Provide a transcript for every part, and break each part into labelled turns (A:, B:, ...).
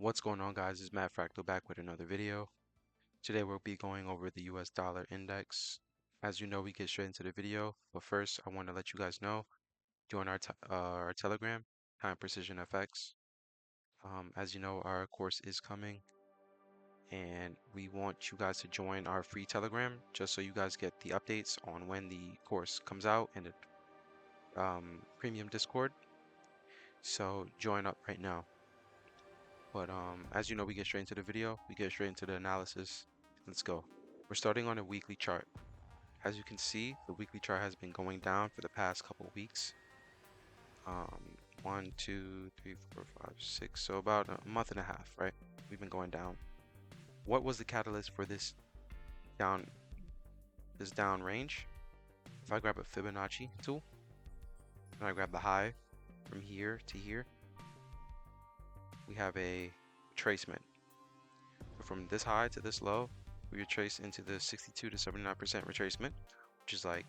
A: What's going on, guys? It's Matt Fractal back with another video. Today we'll be going over the US dollar index. As you know, we get straight into the video, but first I want to let you guys know, join our Telegram, Time Precision FX. As you know, our course is coming, and we want you guys to join our free Telegram just so you guys get the updates on when the course comes out and the premium Discord. So join up right now. But as you know, we get straight into the video, we get straight into the analysis. Let's go. We're starting on a weekly chart. As you can see, the weekly chart has been going down for the past couple of weeks. 1, 2, 3, 4, 5, 6. So about a month and a half, right? We've been going down. What was the catalyst for this down range? If I grab a Fibonacci tool and I grab the high from here to here, we have a retracement. So from this high to this low, we retrace into the 62 to 79% retracement, which is like,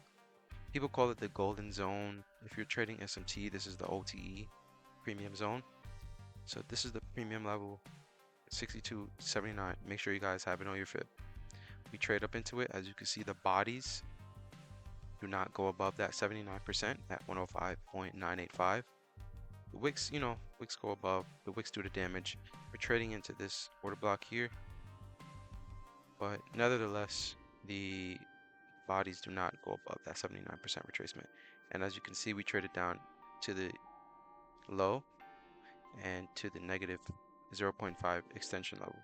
A: people call it the golden zone. If you're trading SMT, this is the OTE premium zone. So this is the premium level, 62.79. Make sure you guys have it on your fib. We trade up into it. As you can see, the bodies do not go above that 79% at 105.985. The wicks, wicks go above. The wicks do the damage. We're trading into this order block here, but nevertheless, the bodies do not go above that 79% retracement. And as you can see, we traded down to the low and to the negative 0.5 extension level.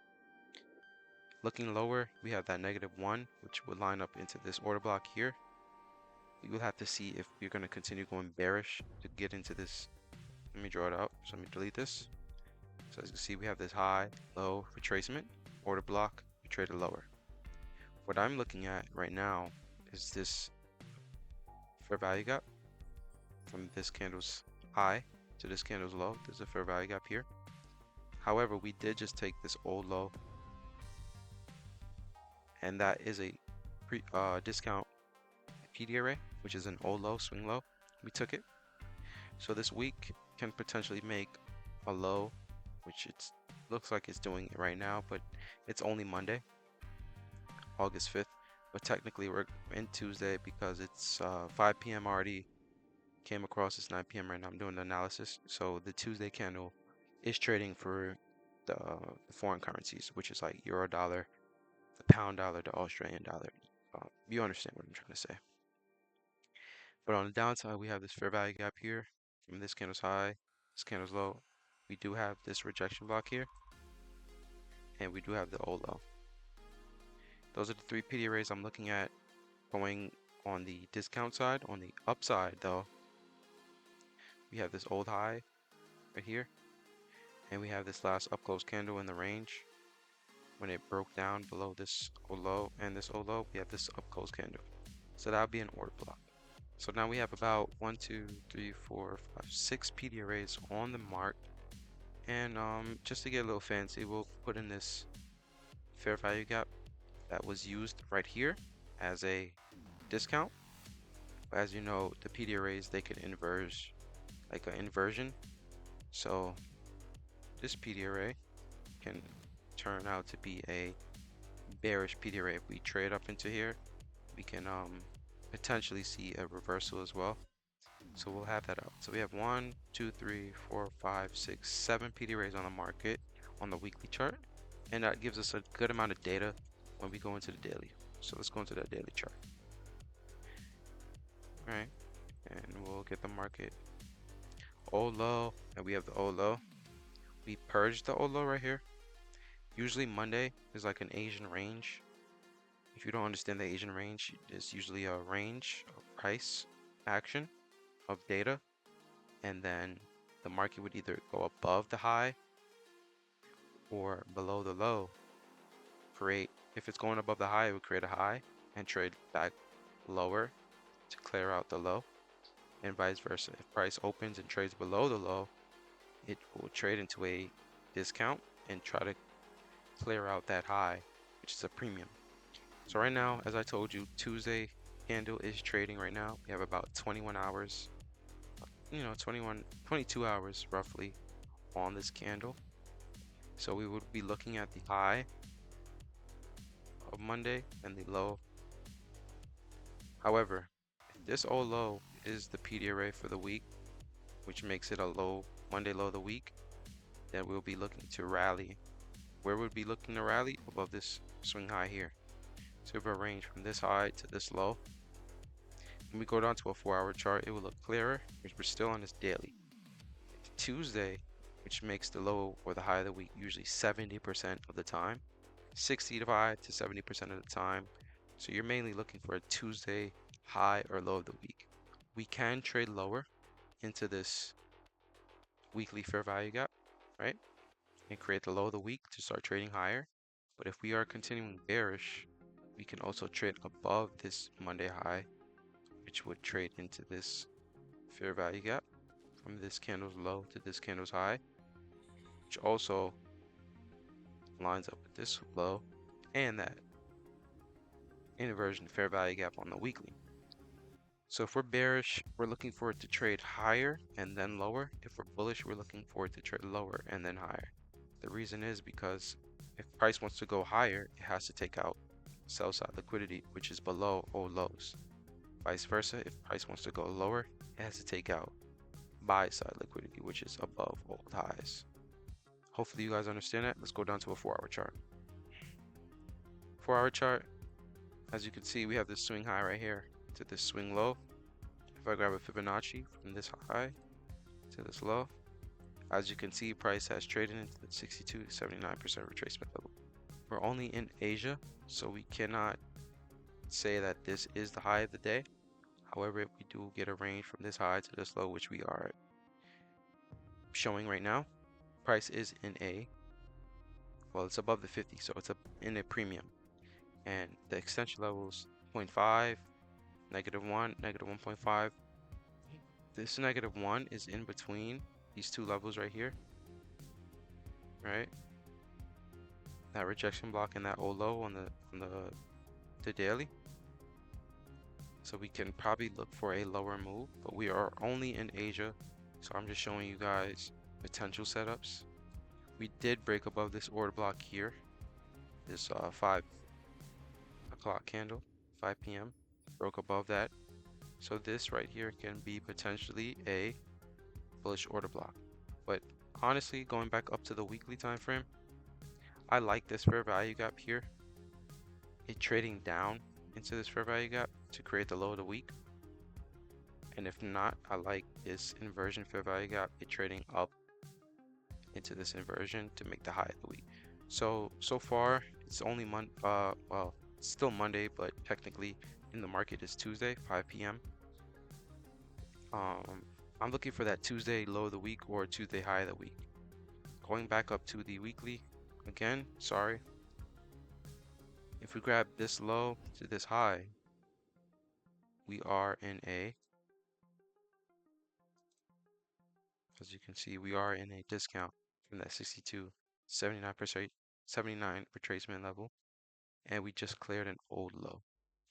A: Looking lower, we have that -1, which would line up into this order block here. We will have to see if we're going to continue going bearish to get into this. Let me draw it out. So let me delete this. So as you can see, we have this high, low retracement, order block, we traded lower. What I'm looking at right now is this fair value gap from this candle's high to this candle's low. There's a fair value gap here. However, we did just take this old low, and that is a discount PD array, which is an old low, swing low. We took it. So this week can potentially make a low, which it looks like it's doing it right now, but it's only Monday, August 5th. But technically we're in Tuesday because it's 5 p.m. already. Came across, it's 9 p.m. right now. I'm doing the analysis. So the Tuesday candle is trading for the foreign currencies, which is like euro dollar, the pound dollar, the Australian dollar. You understand what I'm trying to say. But on the downside, we have this fair value gap here from this candle's high, this candle's low. We do have this rejection block here, and we do have the old low. Those are the three PD arrays I'm looking at going on the discount side. On the upside, though, we have this old high right here, and we have this last up close candle in the range. When it broke down below this old low and this old low, we have this up close candle. So that'll be an order block. So now we have about 1, 2, 3, 4, 5, 6 PD arrays on the mark. And just to get a little fancy, we'll put in this fair value gap that was used right here as a discount. As you know, the PD arrays, they can inverse, like an inversion. So this PD array can turn out to be a bearish PD array. If we trade up into here, we can potentially see a reversal as well. So we'll have that out. So we have 1, 2, 3, 4, 5, 6, 7 PD arrays on the market on the weekly chart, and that gives us a good amount of data when we go into the daily. So let's go into that daily chart. All right, and we'll get the market old low, and we have the old low. We purged the old low right here. Usually Monday is like an Asian range. If you don't understand the Asian range, it's usually a range of price action of data, and then the market would either go above the high or below the low. If it's going above the high, it would create a high and trade back lower to clear out the low, and vice versa. If price opens and trades below the low, it will trade into a discount and try to clear out that high, which is a premium. So right now, as I told you, Tuesday candle is trading right now. We have about 21 hours, 22 hours roughly on this candle. So we would be looking at the high of Monday and the low. However, if this old low is the PD array for the week, which makes it a low Monday low of the week, then we'll be looking to rally. Where would be looking to rally? Above this swing high here. So we have a range from this high to this low. When we go down to a 4-hour chart, it will look clearer, which we're still on this daily. Tuesday, which makes the low or the high of the week usually 70% of the time, 65 to 70% of the time. So you're mainly looking for a Tuesday high or low of the week. We can trade lower into this weekly fair value gap, right? And create the low of the week to start trading higher. But if we are continuing bearish, we can also trade above this Monday high, which would trade into this fair value gap from this candle's low to this candle's high, which also lines up with this low and that inversion fair value gap on the weekly. So if we're bearish, we're looking for it to trade higher and then lower. If we're bullish, we're looking for it to trade lower and then higher. The reason is because if price wants to go higher, it has to take out sell side liquidity, which is below old lows. Vice versa, if price wants to go lower, it has to take out buy side liquidity, which is above old highs. Hopefully you guys understand that. Let's go down to a 4-hour chart. 4-hour chart, as you can see, we have this swing high right here to this swing low. If I grab a Fibonacci from this high to this low, as you can see, price has traded into the 62 to 79% retracement level. We're only in Asia, so we cannot say that this is the high of the day. However, we do get a range from this high to this low, which we are showing right now. Price is in a, well, it's above the 50, so it's in a premium. And the extension levels 0.5, -1, -1.5. This -1 is in between these two levels right here, right? That rejection block and that old low on the daily. So we can probably look for a lower move, but we are only in Asia, so I'm just showing you guys potential setups. We did break above this order block here, this 5 o'clock candle, 5 p.m. broke above that. So this right here can be potentially a bullish order block. But honestly, going back up to the weekly time frame, I like this fair value gap here. It trading down into this fair value gap to create the low of the week. And if not, I like this inversion fair value gap, it trading up into this inversion to make the high of the week. So far it's only well, it's still Monday, but technically in the market is Tuesday, 5 p.m. I'm looking for that Tuesday low of the week or Tuesday high of the week. Going back up to the weekly again, sorry. If we grab this low to this high, we are in a, as you can see, we are in a discount from that 62, 79%, 79 retracement level, and we just cleared an old low,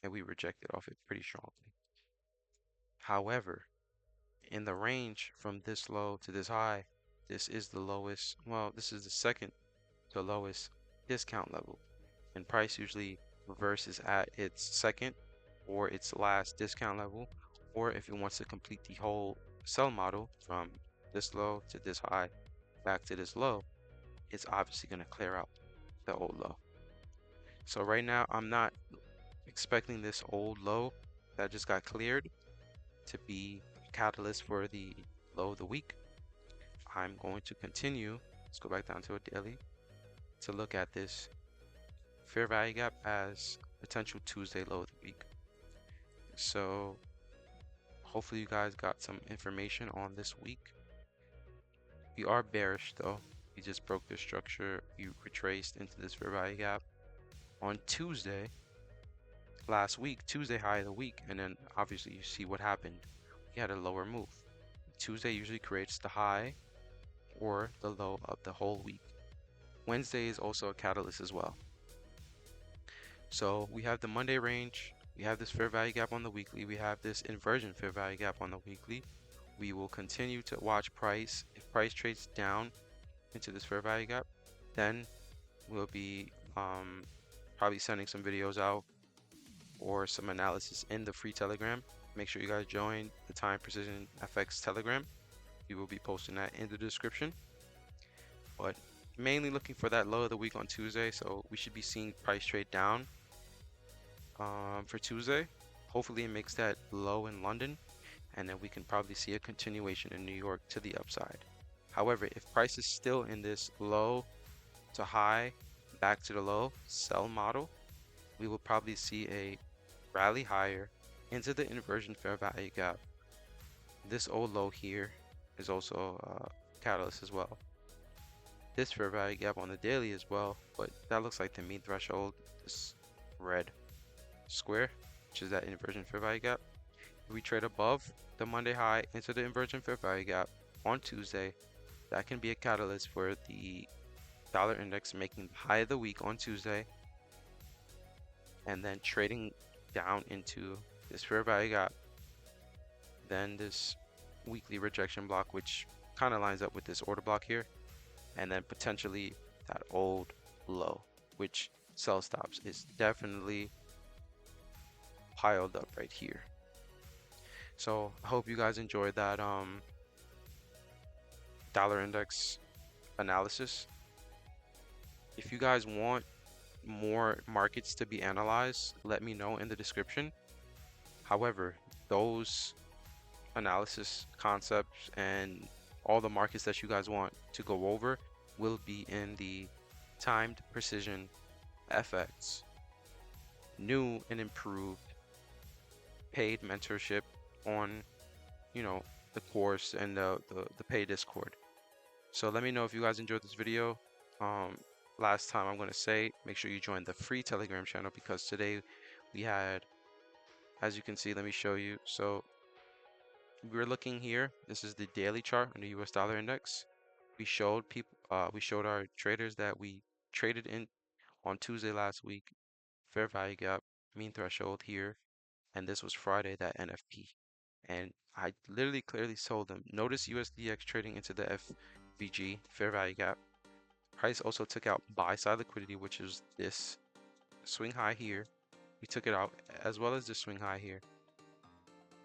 A: and we rejected off it pretty strongly. However, in the range from this low to this high, this is the lowest, well, this is the second to lowest discount level, and price usually reverses at its second or its last discount level, or if it wants to complete the whole sell model from this low to this high back to this low, it's obviously going to clear out the old low. So right now I'm not expecting this old low that just got cleared to be a catalyst for the low of the week. I'm going to continue, let's go back down to a daily, to look at this fair value gap as potential Tuesday low of the week. So hopefully you guys got some information on this week. We are bearish though. We just broke the structure. We retraced into this fair value gap on Tuesday last week, Tuesday high of the week, and then obviously you see what happened. We had a lower move. Tuesday usually creates the high or the low of the whole week. Wednesday is also a catalyst as well. So we have the Monday range, we have this fair value gap on the weekly, we have this inversion fair value gap on the weekly. We will continue to watch price. If price trades down into this fair value gap, Then we'll be probably sending some videos out or some analysis in the free Telegram. Make sure you guys join the Time Precision FX Telegram. We will be posting that in the description. But mainly looking for that low of the week on Tuesday, so we should be seeing price trade down for Tuesday. Hopefully it makes that low in London, and then we can probably see a continuation in New York to the upside. However, if price is still in this low to high, back to the low sell model, we will probably see a rally higher into the inversion fair value gap. This old low here is also a catalyst as well. This fair value gap on the daily as well, but that looks like the mean threshold, this red square, which is that inversion fair value gap. If we trade above the Monday high into the inversion fair value gap on Tuesday, that can be a catalyst for the dollar index making the high of the week on Tuesday, and then trading down into this fair value gap, then this weekly rejection block, which kind of lines up with this order block here, and then potentially that old low, which sell stops is definitely piled up right here. So I hope you guys enjoyed that dollar index analysis. If you guys want more markets to be analyzed, let me know in the description. However, those analysis concepts and all the markets that you guys want to go over will be in the Timed Precision FX new and improved paid mentorship on, you know, the course and the paid Discord. So let me know if you guys enjoyed this video. Last time I'm going to say, make sure you join the free Telegram channel, because today we had, as you can see, let me show you. So we're looking here. This is the daily chart on the US dollar index. We showed people, we showed our traders that we traded in on Tuesday last week, fair value gap, mean threshold here, and this was Friday, that NFP. And I literally clearly sold them. Notice USDX trading into the FVG, fair value gap. Price also took out buy side liquidity, which is this swing high here. We took it out, as well as the swing high here.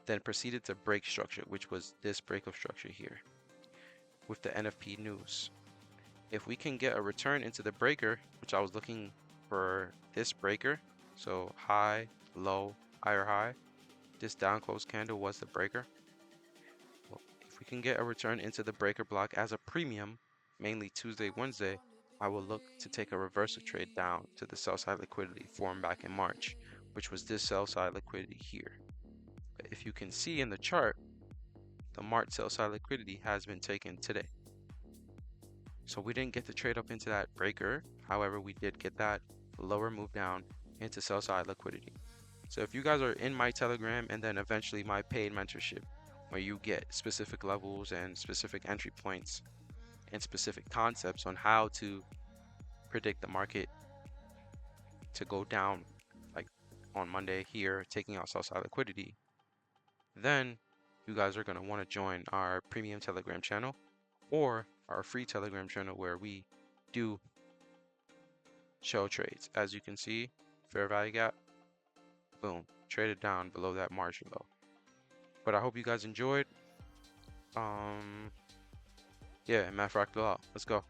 A: Then proceeded to break structure, which was this break of structure here with the NFP news. If we can get a return into the breaker, which I was looking for this breaker, so high, low, higher high, this down close candle was the breaker. Well, if we can get a return into the breaker block as a premium, mainly Tuesday, Wednesday, I will look to take a reversal trade down to the sell side liquidity formed back in March, which was this sell side liquidity here. But if you can see in the chart, the March sell side liquidity has been taken today. So we didn't get to trade up into that breaker. However, we did get that lower move down into sell side liquidity. So if you guys are in my Telegram and then eventually my paid mentorship, where you get specific levels and specific entry points and specific concepts on how to predict the market to go down, like on Monday here, taking out sell side liquidity, then you guys are going to want to join our premium Telegram channel or our free Telegram channel, where we do show trades. As you can see, fair value gap, boom, traded down below that margin low. But I hope you guys enjoyed. Yeah, math rocked it out. Let's go.